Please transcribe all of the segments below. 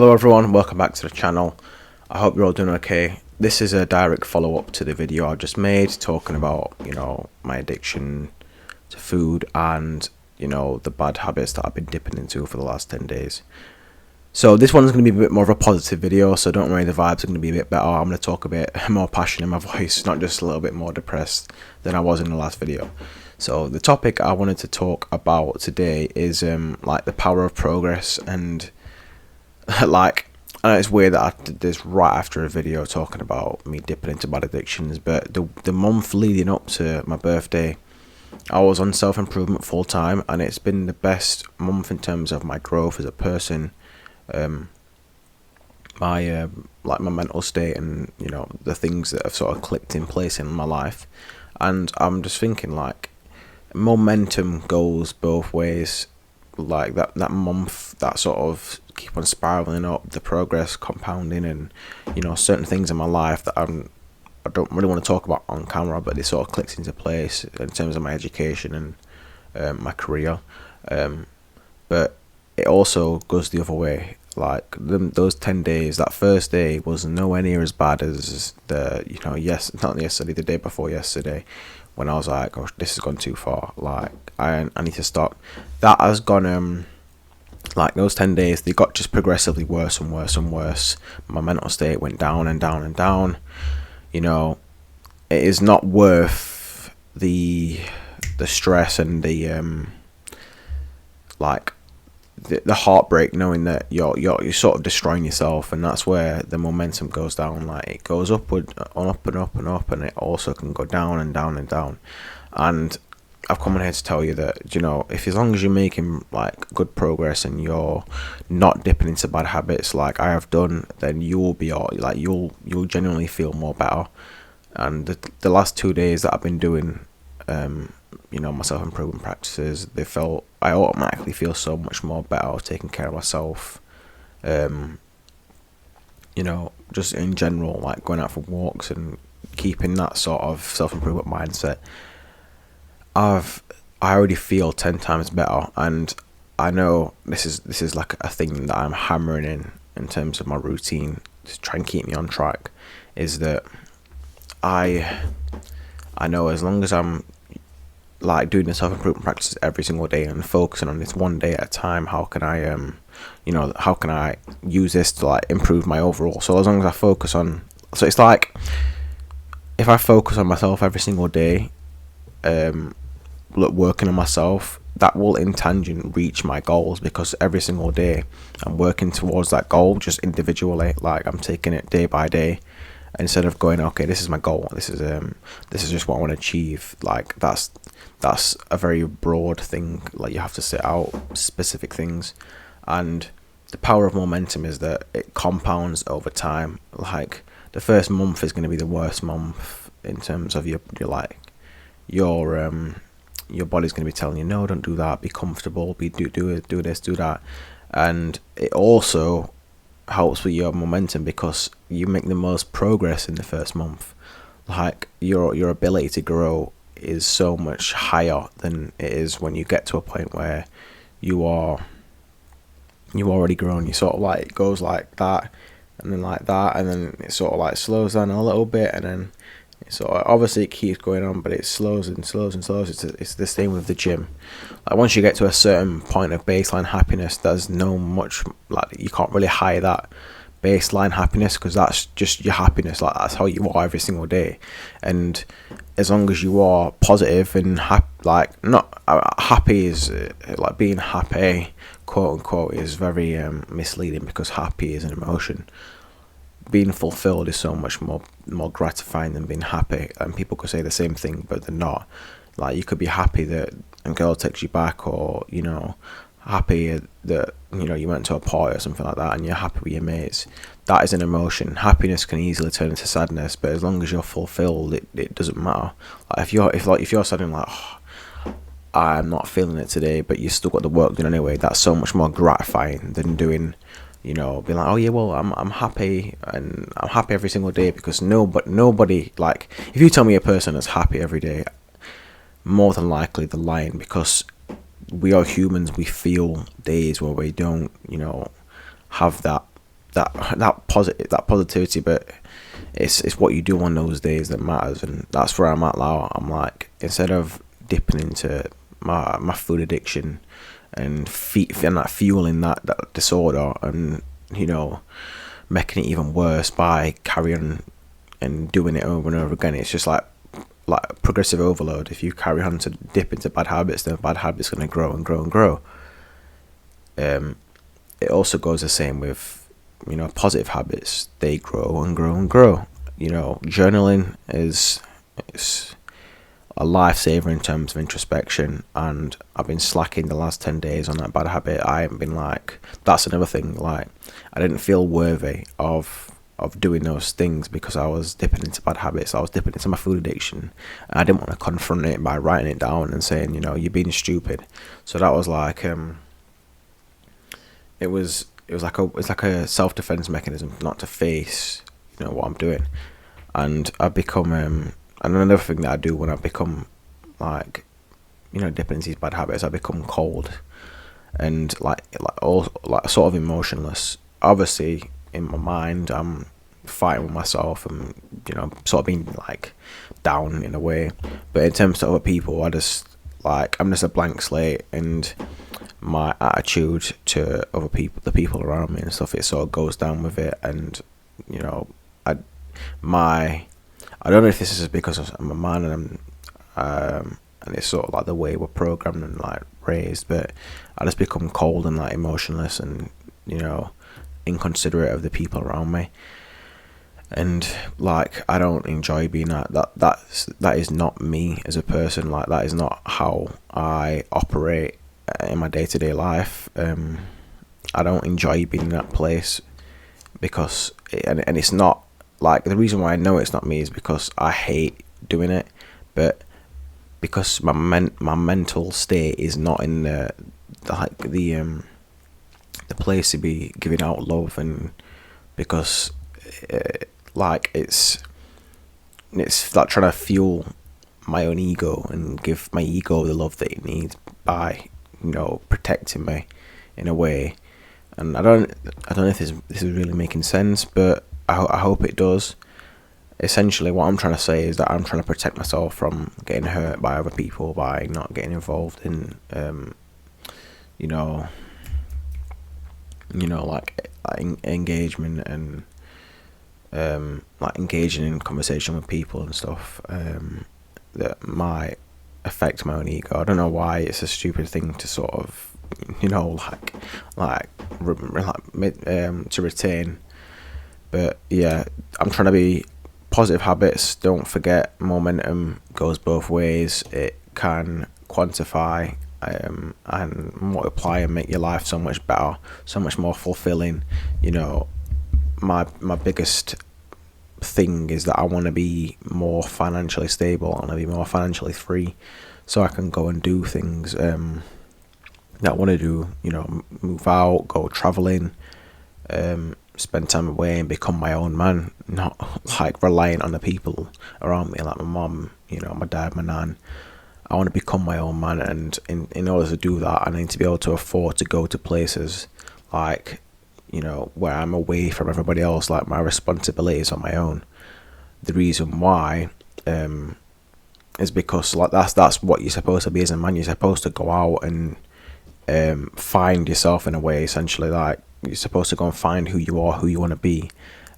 Hello everyone, welcome back to the channel. I hope you're all doing okay. This is a direct follow-up to the video I just made talking about, my addiction to food and, the bad habits that I've been dipping into for the last 10 days. So this one's going to be a bit more of a positive video, so don't worry, the vibes are going to be a bit better. I'm going to talk a bit more passion in my voice, not just a little bit more depressed than I was in the last video. So the topic I wanted to talk about today is like the power of progress and I know it's weird that I did this right after a video talking about me dipping into bad addictions, but the month leading up to my birthday, I was on self-improvement full time, and it's been the best month in terms of my growth as a person, my mental state, and the things that have sort of clicked in place in my life. And I'm just thinking, like, momentum goes both ways. Like that month, that sort of keep on spiraling up, the progress compounding, and certain things in my life that I don't really want to talk about on camera, but they sort of clicked into place in terms of my education and my career. But it also goes the other way. Like those 10 days, that first day was nowhere near as bad as the day before yesterday, when I was like, oh, this has gone too far. Like I need to stop. That has gone like those 10 days, they got just progressively worse and worse and worse. My mental state went down and down and down. It is not worth the stress and the heartbreak, knowing that you're sort of destroying yourself, and that's where the momentum goes down. Like it goes upward, up and up and up, and it also can go down and down and down. And I've come in here to tell you that if as long as you're making like good progress and you're not dipping into bad habits like I have done, then you'll be you'll genuinely feel more better. And the last 2 days that I've been doing my self-improvement practices, I automatically feel so much more better taking care of myself. Just in general, like going out for walks and keeping that sort of self-improvement mindset. I already feel 10 times better, and I know this is like a thing that I'm hammering in terms of my routine to try and keep me on track, is that I know as long as I'm like doing the self-improvement practices every single day and focusing on this one day at a time, how can I use this to like improve my overall. So as long as I focus on, so it's like if I focus on myself every single day, working on myself, that will in tangent reach my goals, because every single day I'm working towards that goal just individually. Like I'm taking it day by day, instead of going, okay, this is my goal, this is just what I want to achieve. Like that's a very broad thing. Like you have to set out specific things, and the power of momentum is that it compounds over time. Like the first month is going to be the worst month in terms of your body's going to be telling you, no, don't do that, be comfortable, do this, do that. And it also helps with your momentum, because you make the most progress in the first month. Like your ability to grow is so much higher than it is when you get to a point where you've already grown. You sort of like, it goes like that and then like that, and then it sort of like slows down a little bit, and then so obviously it keeps going on, but it slows and slows and slows. It's the same with the gym. Like once you get to a certain point of baseline happiness, there's no much, like you can't really hide that baseline happiness, because that's just your happiness. Like that's how you are every single day. And as long as you are positive and happy is like being happy, quote unquote, is very misleading, because happy is an emotion. Being fulfilled is so much more gratifying than being happy, and people could say the same thing, but they're not. Like you could be happy that a girl takes you back, or happy that you went to a party or something like that, and you're happy with your mates. That is an emotion. Happiness can easily turn into sadness, but as long as you're fulfilled, it doesn't matter. Like if you're suddenly like, oh, I'm not feeling it today, but you still got the work done anyway, that's so much more gratifying than doing, being like, oh yeah, well I'm happy, and I'm happy every single day, because nobody, like if you tell me a person that's happy every day, more than likely they're lying, because we are humans. We feel days where we don't, have that that positivity, but it's what you do on those days that matters. And that's where I'm at now. I'm like, instead of dipping into my food addiction and like fueling that disorder, and making it even worse by carrying and doing it over and over again, it's just like progressive overload. If you carry on to dip into bad habits, then bad habits are going to grow and grow and grow. It also goes the same with positive habits. They grow and grow and grow. Journaling is a lifesaver in terms of introspection, and I've been slacking the last 10 days on that bad habit. I haven't been that's another thing, I didn't feel worthy of doing those things because I was dipping into bad habits. I was dipping into my food addiction, and I didn't want to confront it by writing it down and saying, you're being stupid. So that was it was like a self-defense mechanism not to face what I'm doing. And I've become and another thing that I do when I become dipping into these bad habits, I become cold and sort of emotionless. Obviously in my mind I'm fighting with myself and sort of being down in a way, but in terms of other people, I'm just a blank slate, and my attitude to other people, the people around me and stuff, it sort of goes down with it. And I don't know if this is because I'm a man and it's sort of the way we're programmed and raised, but I just become cold and emotionless and inconsiderate of the people around me. And I don't enjoy being that is not me as a person. That is not how I operate in my day-to-day life. I don't enjoy being in that place because and it's not the reason why I know it's not me is because I hate doing it, but because my mental state is not in the place to be giving out love, and because it's trying to fuel my own ego and give my ego the love that it needs by protecting me in a way. And I don't know if this is really making sense, but I hope it does. Essentially what I'm trying to say is that I'm trying to protect myself from getting hurt by other people by not getting involved in engagement and engaging in conversation with people and stuff that might affect my own ego. I don't know why it's a stupid thing to sort of to retain, but yeah, I'm trying to be positive habits. Don't forget, momentum goes both ways. It can quantify and multiply and make your life so much better, so much more fulfilling. My biggest thing is that I want to be more financially stable. I want to be more financially free, so I can go and do things that I want to do. Move out, go traveling, spend time away, and become my own man. Not relying on the people around me, like my mom, my dad, my nan. I want to become my own man, and in order to do that, I need to be able to afford to go to places where I'm away from everybody else, my responsibilities on my own. The reason why is because that's what you're supposed to be as a man. You're supposed to go out and find yourself in a way. Essentially, you're supposed to go and find who you are, who you want to be.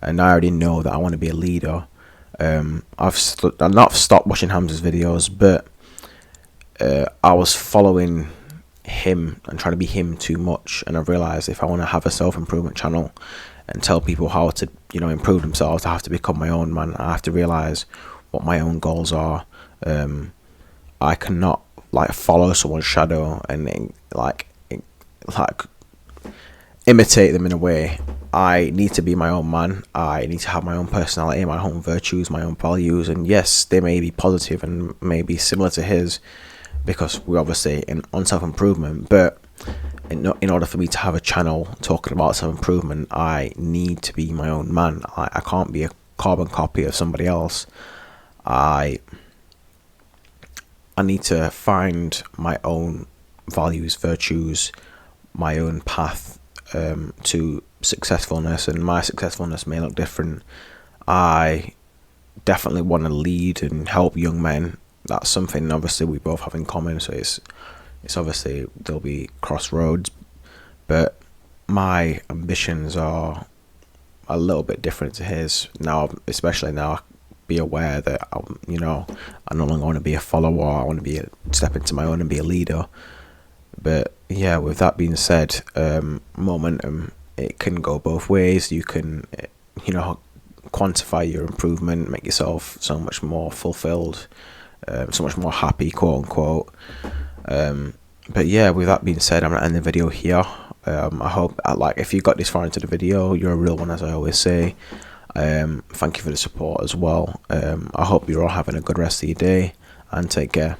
And I already know that I want to be a leader. I've not stopped watching Hamza's videos, but I was following him and trying to be him too much, and I realized if I want to have a self-improvement channel and tell people how to improve themselves, I have to become my own man. I have to realize what my own goals are. I cannot follow someone's shadow and imitate them in a way. I need to be my own man. I need to have my own personality, my own virtues, my own values, and yes, they may be positive and may be similar to his, because we're obviously on self-improvement. But in order for me to have a channel talking about self-improvement, I need to be my own man. I can't be a carbon copy of somebody else. I need to find my own values, virtues, my own path to successfulness, and my successfulness may look different. I definitely want to lead and help young men. That's something obviously we both have in common. So it's obviously there'll be crossroads, but my ambitions are a little bit different to his now. Especially now, I be aware that I no longer want to be a follower. I want to step into my own and be a leader. But yeah, with that being said, momentum, it can go both ways. You can, quantify your improvement, make yourself so much more fulfilled, so much more happy, quote unquote. But yeah, with that being said, I'm gonna end the video here. I hope, if you got this far into the video, you're a real one, as I always say. Thank you for the support as well. I hope you're all having a good rest of your day, and take care.